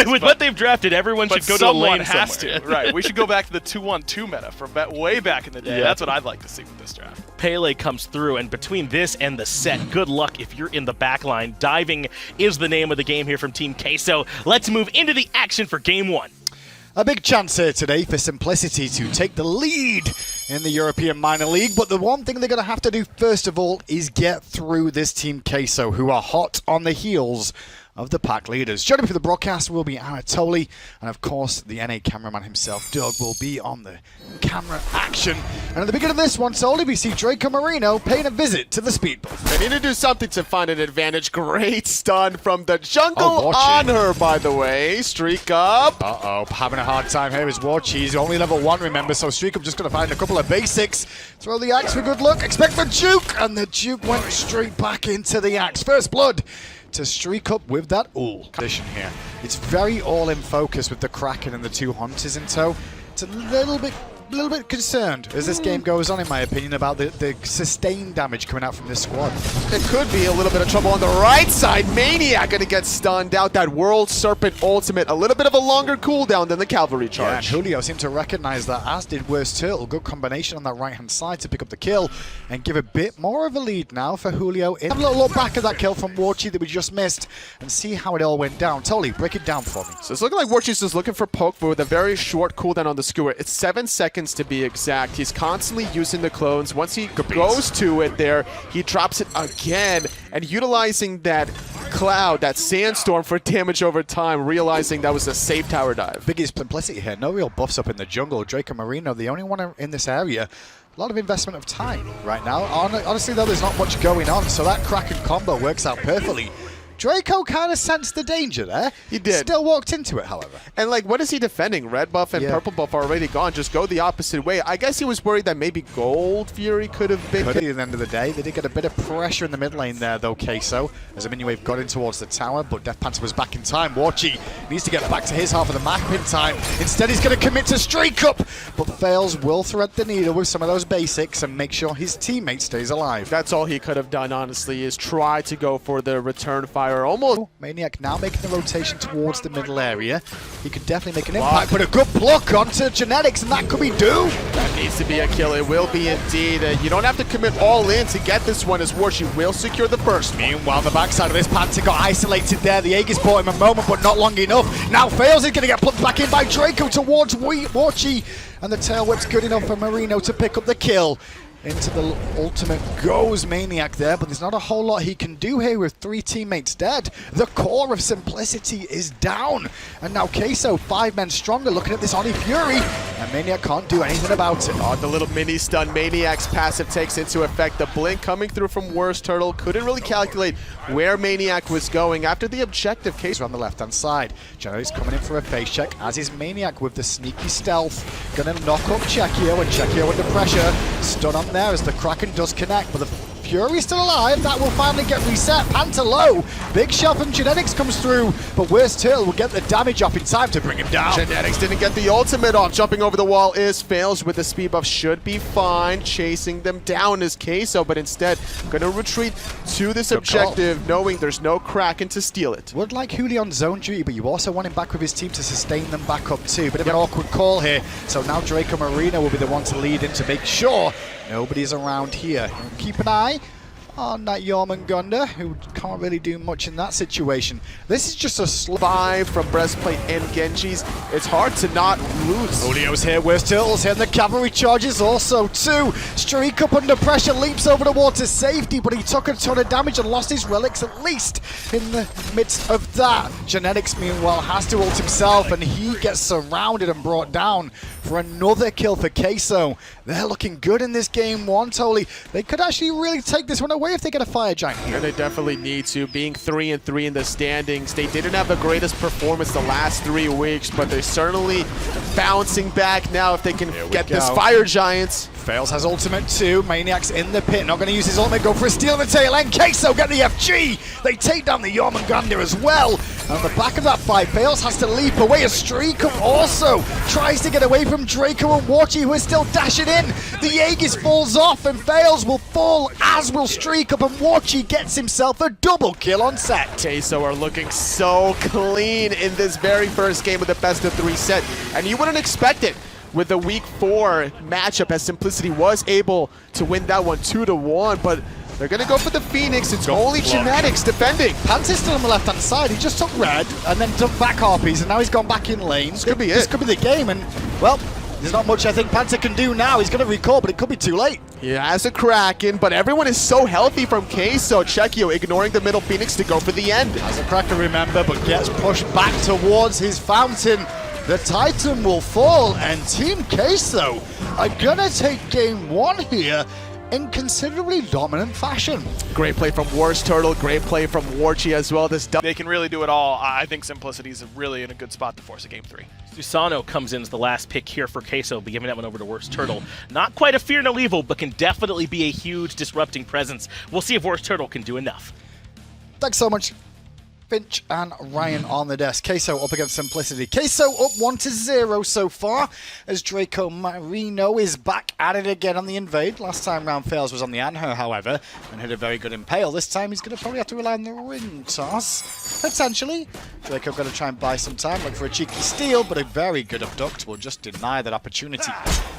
With what they've drafted, everyone should go to a lane has somewhere. to. Right, we should go back to the 2-1-2 meta from way back in the day. Yeah. That's what I'd like to see with this draft. Pele comes through, and between this and the set, good luck if you're in the back line. Diving is the name of the game here from Team QUESO. Let's move into the action for Game 1. A big chance here today for Simplicity to take the lead in the European Minor League, but the one thing they're going to have to do first of all is get through this Team QUESO, who are hot on the heels of the pack leaders. Joining me for the broadcast will be Anatoly, and of course the NA cameraman himself, Doug, will be on the camera action. And at the beginning of this one, Tolly, we see Draco Marino paying a visit to the speed booth. They need to do something to find an advantage. Great stun from the jungle on her, by the way. Streak up. Uh-oh, having a hard time here is Warchi. He's only level 1, remember, so Streak up just going to find a couple of basics. Throw the axe for good luck. Expect the juke, and the juke went straight back into the axe. First blood to Streak up with that condition here. It's very all in focus with the Kraken and the 2 hunters in tow. It's a little bit concerned as this game goes on, in my opinion, about the sustained damage coming out from this squad. It could be a little bit of trouble on the right side. Maniac gonna get stunned out. That World Serpent ultimate, a little bit of a longer cooldown than the Cavalry charge. Yeah, and Julio seemed to recognize that, as did Worst Turtle. Good combination on that right-hand side to pick up the kill and give a bit more of a lead now for Julio. Have a little look back at that kill from Warchi that we just missed and see how it all went down. Tolly, break it down for me. So it's looking like Warchi's just looking for poke, but with a very short cooldown on the skewer. It's 7 seconds to be exact. He's constantly using the clones. Once he goes to it there, he drops it again, and utilizing that cloud, that sandstorm for damage over time, realizing that was a safe tower dive. Biggest Simplicity here. No real buffs up in the jungle. Draco Marino, the only one in this area. A lot of investment of time right now. Honestly, though, there's not much going on, so that Kraken combo works out perfectly. Draco kind of sensed the danger there. He did. Still walked into it, however. And, like, what is he defending? Red buff and purple buff are already gone. Just go the opposite way. I guess he was worried that maybe Gold Fury could have been... At the end of the day, they did get a bit of pressure in the mid lane there, though, QUESO, as a mini wave got in towards the tower, but Death Panther was back in time. Warchi needs to get back to his half of the map in time. Instead, he's going to commit to Streak Up, but fails. Will thread the needle with some of those basics and make sure his teammate stays alive. That's all he could have done, honestly, is try to go for the return fire. Almost... Maniac now making the rotation towards the middle area. He could definitely make an impact, but a good block onto Genetics, and that could be due. That needs to be a kill. It will be indeed. You don't have to commit all in to get this one, as Warchi will secure the first. Meanwhile, the backside of this Panther got isolated there. The Aegis bought him a moment, but not long enough. Now fails. He's going to get plucked back in by Draco towards Warchi, and the tail whip's good enough for Marino to pick up the kill. Into the ultimate goes Maniac there, but there's not a whole lot he can do here with 3 teammates dead. The core of Simplicity is down, and now QUESO, 5 men stronger, looking at this Oni Fury, and Maniac can't do anything about it. Oh, the little mini stun. Maniac's passive takes into effect. The blink coming through from Worst Turtle. Couldn't really calculate where Maniac was going after the objective. QUESO on the left-hand side. Genetics coming in for a face check, as is Maniac with the sneaky stealth. Gonna knock up Chekio, and Chekio under pressure. Stun on there as the Kraken does connect, but the Fury's still alive. That will finally get reset. Panther low. Big shot from Genetics comes through, but Worst Turtle will get the damage up in time to bring him down. Genetics didn't get the ultimate off. Jumping over the wall is fails with the speed buff. Should be fine. Chasing them down is QUESO, but instead going to retreat to this objective, knowing there's no Kraken to steal it. Would like Julio on zone duty, but you also want him back with his team to sustain them back up too. Bit of an awkward call here. So now Draco Marino will be the one to lead in to make sure nobody's around here. Keep an eye on that Jormungandr, who can't really do much in that situation. This is just a 5 from Breastplate and Genji's. It's hard to not lose. Julio's here, Worst Turtle's here, and the cavalry charges also too. Streak Up under pressure, leaps over the wall to safety, but he took a ton of damage and lost his relics at least in the midst of that. Genetics, meanwhile, has to ult himself, and he gets surrounded and brought down for another kill for QUESO. They're looking good in this game 1, Tolly. They could actually really take this one away if they get a fire giant here. And they definitely need to. Being 3-3 in the standings, they didn't have the greatest performance the last 3 weeks, but they're certainly bouncing back now if they can get this fire giants. Fails has ultimate too. Maniac's in the pit, not going to use his ultimate, go for a steal in the tail end. QUESO get the FG. They take down the Jormungandr as well. And on the back of that fight, Fails has to leap away. A streak up also tries to get away from Draco and Warchi, who is still dashing in. The Aegis falls off and Fails will fall, as will Streak Up, and Warchi gets himself a double kill on set. QUESO are looking so clean in this very first game of the best of 3 set, and you wouldn't expect it with the week 4 matchup, as Simplicity was able to win that one 2-1, but they're gonna go for the Phoenix. It's only Genetics defending. Panta's still on the left-hand side. He just took red and then took back Harpies, and now he's gone back in lane. This could be it. This could be the game, and, well, there's not much I think Panta can do now. He's gonna recall, but it could be too late. He has a Kraken, but everyone is so healthy from QUESO. Chekio ignoring the middle Phoenix to go for the end. Has a Kraken, remember, but gets pushed back towards his fountain. The Titan will fall, and Team QUESO are gonna take game 1 here in considerably dominant fashion. Great play from Worst Turtle, great play from Warchi as well. They can really do it all. I think Simplicity's really in a good spot to force a game 3. Susano comes in as the last pick here for QUESO, be giving that one over to Worst Turtle. Not quite a Fear No Evil, but can definitely be a huge disrupting presence. We'll see if Worst Turtle can do enough. Thanks so much, Finch and Ryan on the desk. QUESO up against Simplicity. QUESO up 1-0 so far, as Draco Marino is back at it again on the invade. Last time round Fails was on the Anher, however, and hit a very good impale. This time he's going to probably have to rely on the ring toss, potentially. Draco going to try and buy some time, look for a cheeky steal, but a very good abduct will just deny that opportunity.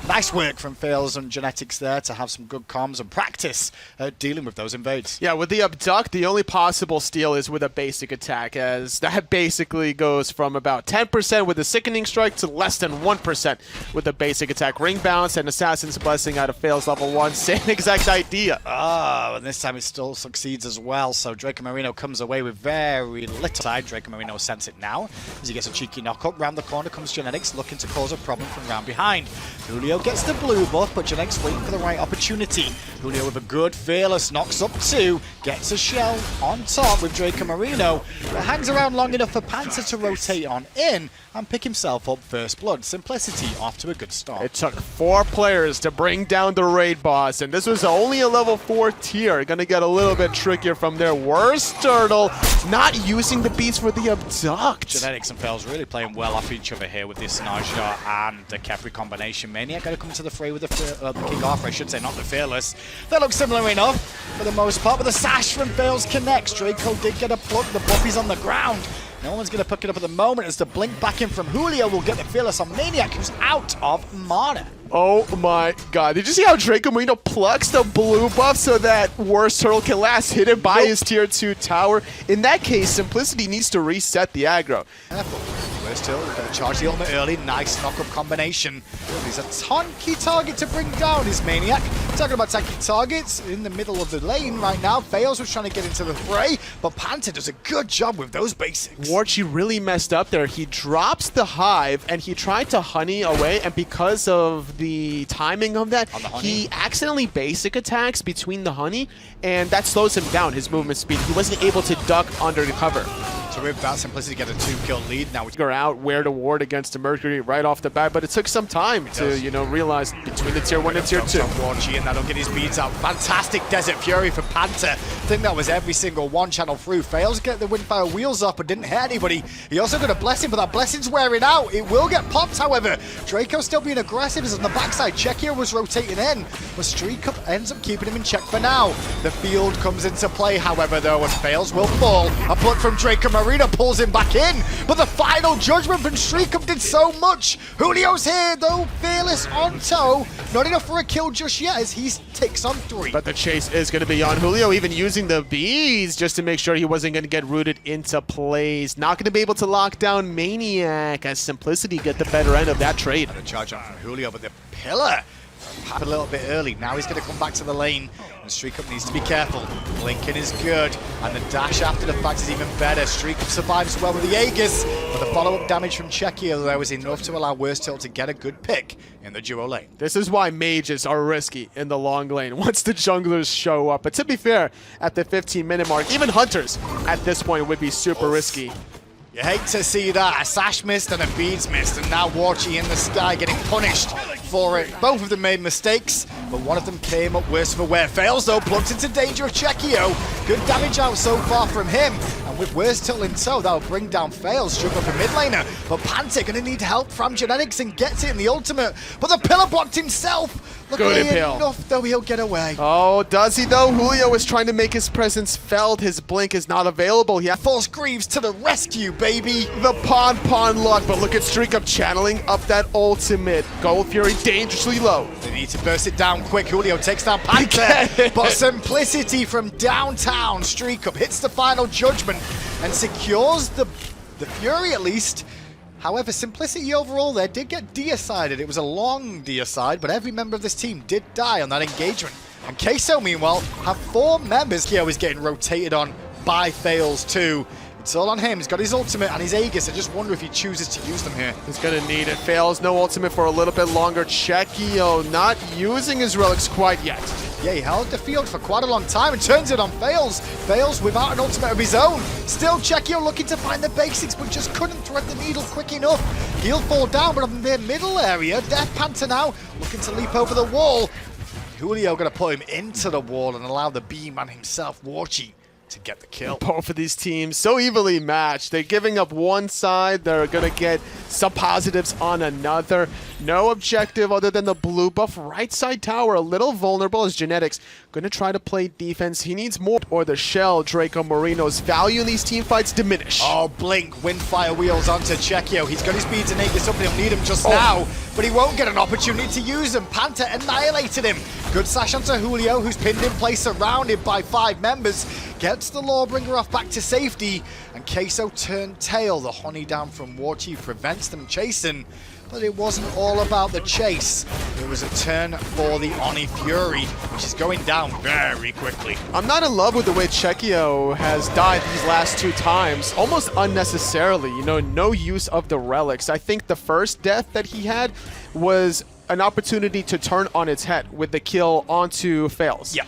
Nice work from Fails and Genetics there to have some good comms and practice dealing with those invades. Yeah, with the abduct, the only possible steal is with a basic attack, as that basically goes from about 10% with the Sickening Strike to less than 1% with the basic attack. Ring Bounce and Assassin's Blessing out of Fails level 1, same exact idea. And this time it still succeeds as well, so Draco Marino comes away with very little side. Draco Marino sense it now, as he gets a cheeky knock-up. Round the corner comes Genetics, looking to cause a problem from round behind. Julio gets the blue buff, but Genetics waiting for the right opportunity. Julio with a good Fearless, knocks up 2, gets a shell on top with Draco Marino. It hangs around long enough for Panther to rotate on in and pick himself up first blood. Simplicity off to a good start. It took 4 players to bring down the raid boss, and this was only a level 4 tier. Gonna get a little bit trickier from there. Worst Turtle not using the beats for the abduct. Genetics and Fails really playing well off each other here with this Naja and the Kepri combination. Maniac going to come to the fray with the King Arthur, I should say, not the Fearless. They look similar enough for the most part, but the sash from Fails connects. Draco did get a pluck, the buffy's on the ground. No one's going to pick it up at the moment, as the blink back in from Julio will get the Fearless on Maniac, who's out of mana. Oh my god. Did you see how Draco Marino plucks the blue buff so that Worst Turtle can last hit it by his tier 2 tower? In that case, Simplicity needs to reset the aggro. Careful. Worst Turtle going to charge the ultimate early. Nice knock-up combination. He's a tanky target to bring down his Maniac. Talking about tanky targets, in the middle of the lane right now. Fails was trying to get into the fray, but Panther does a good job with those basics. Warchi really messed up there. He drops the Hive, and he tried to honey away, and because of the timing of that, he accidentally basic attacks between the honey, and that slows him down, his movement speed. He wasn't able to duck under the cover. So with that, Simplicity get a 2-kill lead. Now we figure out where to ward against the Mercury right off the bat, but it took some time to, you know, realize between the tier 1 and tier 2. Warchi, and that'll get his beats out. Fantastic Desert Fury for Panther. I think that was every single one channel through. Fails to get the Windfire wheels up and didn't hit anybody. He also got a blessing, but that blessing's wearing out. It will get popped, however. Draco still being aggressive, as on the backside. Chekio was rotating in, but Streak Up ends up keeping him in check for now. The field comes into play, however, though, and Fails will fall. A pluck from Draco Marino pulls him back in, but the final judgment from Streak Up did so much. Julio's here, though. Fearless on toe. Not enough for a kill just yet, as he takes on 3. But the chase is going to be on Julio, even using the bees just to make sure he wasn't going to get rooted into plays. Not going to be able to lock down Maniac, as Simplicity get the better end of that trade. And a charge on from Julio, but the pillar a little bit early. Now he's going to come back to the lane, and Streak Up needs to be careful. Blinking is good, and the dash after the fact is even better. Streak Up survives well with the Aegis, but the follow-up damage from Chekio, though, is enough to allow Worst Turtle to get a good pick in the duo lane. This is why mages are risky in the long lane once the junglers show up. But to be fair, at the 15-minute mark, even hunters at this point would be super risky. You hate to see that. A sash missed and a beads missed, and now Warchi in the sky getting punished for it. Both of them made mistakes, but one of them came up worse for wear. Fails though, plugs into danger of Chekio. Good damage out so far from him. And with Worst Turtle in tow, that'll bring down Fails, struggle for mid laner. But Panther gonna need help from Genetics and gets it in the ultimate. But the pillar blocked himself. Luckily enough, though, he'll get away. Oh, does he though? Julio is trying to make his presence felt. His blink is not available. He Force Greaves to the rescue, baby. the Pon luck, but look at Streak Up channeling up that ultimate. Gold Fury dangerously low. They need to burst it down quick. Julio takes down Panther, but Simplicity from downtown. Streak Up hits the final judgment and secures the Fury at least. However, Simplicity overall there did get deicide. It was a long deicide, but every member of this team did die on that engagement. And QUESO, meanwhile, have 4 members. Kyo is getting rotated on by Fails too. It's all on him. He's got his ultimate and his Aegis. I just wonder if he chooses to use them here. He's gonna need it. Fails, no ultimate for a little bit longer. Chekio not using his relics quite yet. Yeah, he held the field for quite a long time and turns it on Fails. Fails without an ultimate of his own. Still Chekio looking to find the basics, but just couldn't thread the needle quick enough. He'll fall down, but on the middle area, Death Panther now looking to leap over the wall. Julio gonna put him into the wall and allow the B-man himself, Warchi, to get the kill. Both of these teams so evenly matched. They're giving up one side. They're going to get some positives on another. No objective other than the blue buff. Right side tower, a little vulnerable as Genetics. Going to try to play defense. He needs more. Or the Shell, Draco Moreno's value in these team fights diminish. Oh, Blink, Windfire wheels onto Chekio. He's got his beads and Aegis up and he'll need him just now. But he won't get an opportunity to use them. Panther annihilated him. Good slash onto Julio, who's pinned in place, surrounded by 5 members. Gets the Lawbringer off back to safety. And QUESO turned tail. The honey down from Warchi prevents them chasing. But it wasn't all about the chase. It was a turn for the Oni Fury, which is going down very quickly. I'm not in love with the way Chekio has died these last 2 times, almost unnecessarily. You know, no use of the relics. I think the first death that he had was an opportunity to turn on its head with the kill onto Fails. Yeah.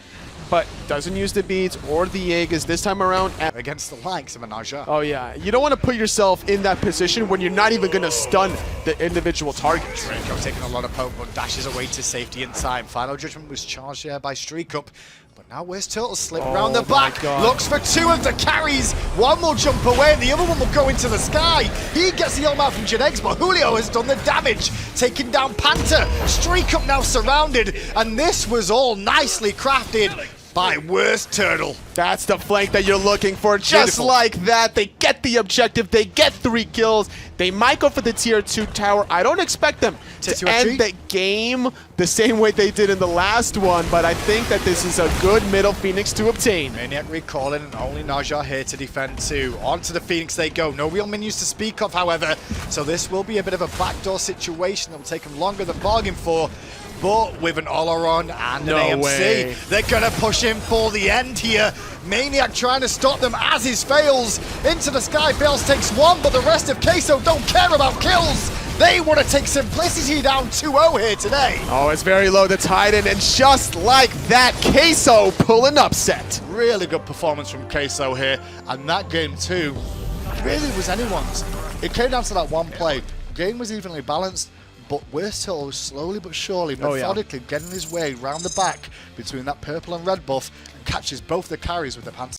But doesn't use the beads or the Aegis this time around. Against the likes of a Naja. Oh yeah, you don't want to put yourself in that position when you're not even going to stun the individual targets. Draco taking a lot of poke, but dashes away to safety in time. Final judgment was charged there by Streak Up. But now where's Turtle? Slip around the back, looks for 2 of the carries. One will jump away and the other one will go into the sky. He gets the ult out from Genetics, but Julio has done the damage, taking down Panther. Streak Up now surrounded, and this was all nicely crafted by Worst Turtle. That's the flank that you're looking for. Just like that, they get the objective. They get 3 kills. They might go for the tier 2 tower. I don't expect them to end the game the same way they did in the last one, but I think that this is a good middle Phoenix to obtain. Maniac recalling, and only Naja here to defend too. Onto the Phoenix they go. No real minions to speak of, however, so this will be a bit of a backdoor situation that will take them longer than bargained for. But with an Oleron and an AMC, they're going to push him for the end here. Maniac trying to stop them as his Fails. Into the sky, Fails takes 1, but the rest of QUESO don't care about kills. They want to take Simplicity down 2-0 here today. Oh, it's very low to Titan, and just like that, QUESO pull an upset. Really good performance from QUESO here, and that game too really was anyone's. It came down to that one play. Game was evenly balanced. But Worst Turtle was slowly but surely, methodically getting his way round the back between that purple and red buff and catches both the carries with the Panther.